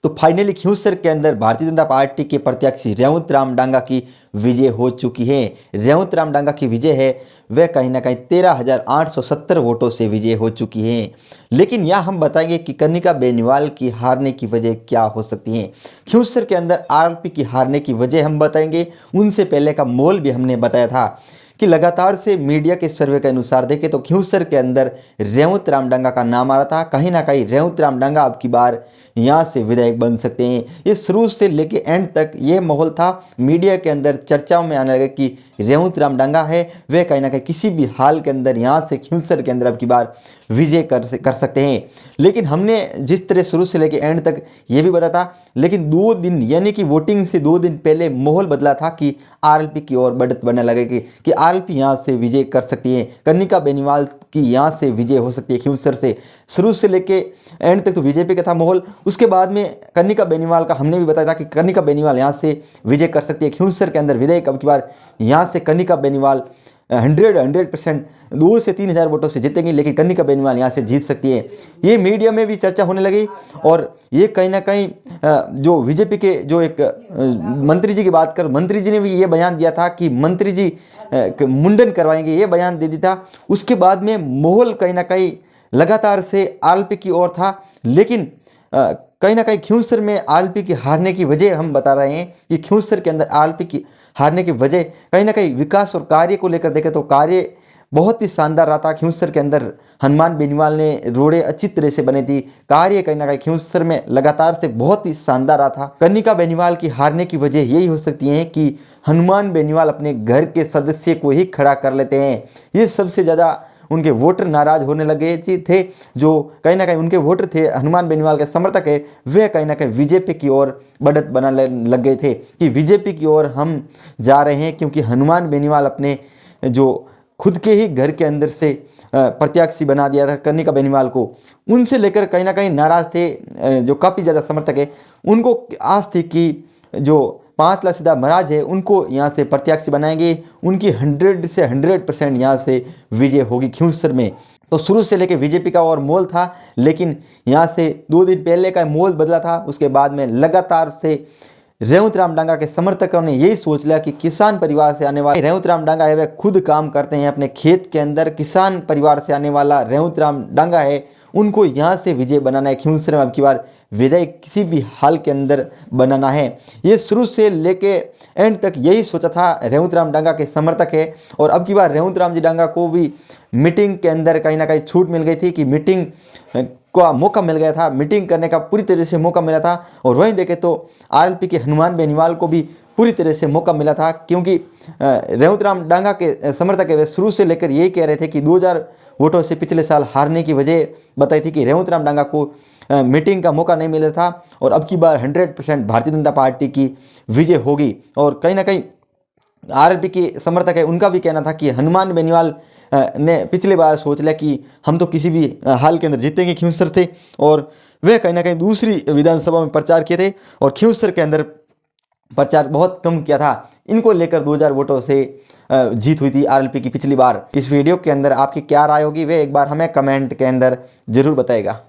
तो फाइनली खियूसर के अंदर भारतीय जनता पार्टी के प्रत्याशी रेवंत राम डांगा की विजय हो चुकी है। रेवंत राम डांगा की विजय है वह कहीं ना कहीं 13,870 वोटों से विजय हो चुकी है। लेकिन यहाँ हम बताएंगे कि कनिका बेनीवाल की हारने की वजह क्या हो सकती है। खियूसर के अंदर आरएलपी की हारने की वजह हम बताएंगे। उनसे पहले का मोल भी हमने बताया था कि लगातार से मीडिया के सर्वे के अनुसार देखें तो खियूसर के अंदर रेवंत राम डांगा का नाम आ रहा था। कहीं ना कहीं रेवंत राम डांगा अब की बार यहाँ से विधायक बन सकते हैं। ये शुरू से लेके एंड तक ये माहौल था। मीडिया के अंदर चर्चाओं में आने लगा कि रेवंत राम डांगा है वह कहीं ना कहीं किसी भी हाल के अंदर यहाँ से खियूसर के अंदर अब की बार विजय कर सकते हैं। लेकिन हमने जिस तरह शुरू से लेकर एंड तक ये भी बताया था, लेकिन 2 दिन यानी कि वोटिंग से 2 दिन पहले माहौल बदला था कि आरएलपी की ओर बढ़त बनने लगेगी कि आरएलपी यहाँ से विजय कर सकती है। कनिका बेनीवाल की यहाँ से विजय हो सकती है खियूसर से। शुरू से लेके एंड तक तो बीजेपी का था माहौल। उसके बाद में कनिका बेनीवाल का हमने भी बताया था कि कनिका बेनीवाल यहाँ से विजय कर सकती है खियूसर के अंदर। विधायक अब की बार यहाँ से कनिका बेनीवाल 100% 2 से 3 हज़ार वोटों से जीतेंगी, लेकिन कनिका बेनीवाल यहाँ से जीत सकती है। ये मीडिया में भी चर्चा होने लगी और ये कहीं ना कहीं जो बीजेपी के जो एक मंत्री जी की बात कर, मंत्री जी ने भी ये बयान दिया था कि मंत्री जी मुंडन करवाएंगे, ये बयान दे दिया था। उसके बाद में माहौल कहीं ना कहीं लगातार से आरएलपी की ओर था। लेकिन कहीं ना कहीं खियूसर में आरएलपी की हारने की वजह हम बता रहे हैं कि खियूसर के अंदर आरएलपी की हारने की वजह कहीं ना कहीं विकास और कार्य को लेकर देखें तो कार्य बहुत ही शानदार रहा था। खियूसर के अंदर हनुमान बेनीवाल ने रोडें अच्छी तरह से बनी थी। कार्य कहीं ना कहीं खियूसर में लगातार से बहुत ही शानदार रहा था। कनिका बेनीवाल की हारने की वजह यही हो सकती है कि हनुमान बेनीवाल अपने घर के सदस्य को ही खड़ा कर लेते हैं। ये सबसे ज़्यादा उनके वोटर नाराज होने लगे थे। जो कहीं ना कहीं उनके वोटर थे, हनुमान बेनीवाल के समर्थक है, वे कहीं ना कहीं बीजेपी की ओर बढ़त बनाने लग गए थे कि बीजेपी की ओर हम जा रहे हैं, क्योंकि हनुमान बेनीवाल अपने जो खुद के ही घर के अंदर से प्रत्याशी बना दिया था कनिका बेनीवाल को। उनसे लेकर कहीं ना कहीं नाराज थे जो काफ़ी ज़्यादा समर्थक है। उनको आस थी कि जो 5 लाख सीधा महाराज है उनको यहाँ से प्रत्याशी बनाएंगे, उनकी 100 से 100% यहाँ से विजय होगी खियूसर में। तो शुरू से लेकर बीजेपी का और मोल था, लेकिन यहाँ से 2 दिन पहले का मोल बदला था। उसके बाद में लगातार से रेवंत राम डांगा के समर्थकों ने यही सोच लिया कि किसान परिवार से आने वाले रेवंत राम डांगा है वह खुद काम करते हैं अपने खेत के अंदर। किसान परिवार से आने वाला रेवंत राम डांगा है, उनको यहाँ से विजय बनाना है। खियूसर में अब की बार विधायक किसी भी हाल के अंदर बनाना है। ये शुरू से लेके एंड तक यही सोचा था रेवंत राम डांगा के समर्थक है। और अब की बार रेवंत राम जी डांगा को भी मीटिंग के अंदर कहीं ना कहीं छूट मिल गई थी कि मीटिंग का मौका मिल गया था, मीटिंग करने का पूरी तरह से मौका मिला था। और वहीं देखें तो आरएलपी के हनुमान बेनीवाल को भी पूरी तरह से मौका मिला था, क्योंकि रेवंत राम डांगा के समर्थक है वे शुरू से लेकर यही कह रहे थे कि 2000 वोटों से पिछले साल हारने की वजह बताई थी कि रेवंत राम डांगा को मीटिंग का मौका नहीं मिला था। और अब की बार 100% भारतीय जनता पार्टी की विजय होगी। और कहीं ना कहीं आरएलपी के समर्थक है उनका भी कहना था कि हनुमान बेनीवाल ने पिछले बार सोच लिया कि हम तो किसी भी हाल के अंदर जीतेंगे खियूसर से, और वे कहीं ना कहीं दूसरी विधानसभा में प्रचार किए थे और खियूसर के अंदर प्रचार बहुत कम किया था। इनको लेकर 2000 वोटों से जीत हुई थी आरएलपी की पिछली बार। इस वीडियो के अंदर आपकी क्या राय होगी वे एक बार हमें कमेंट के अंदर ज़रूर बताएगा।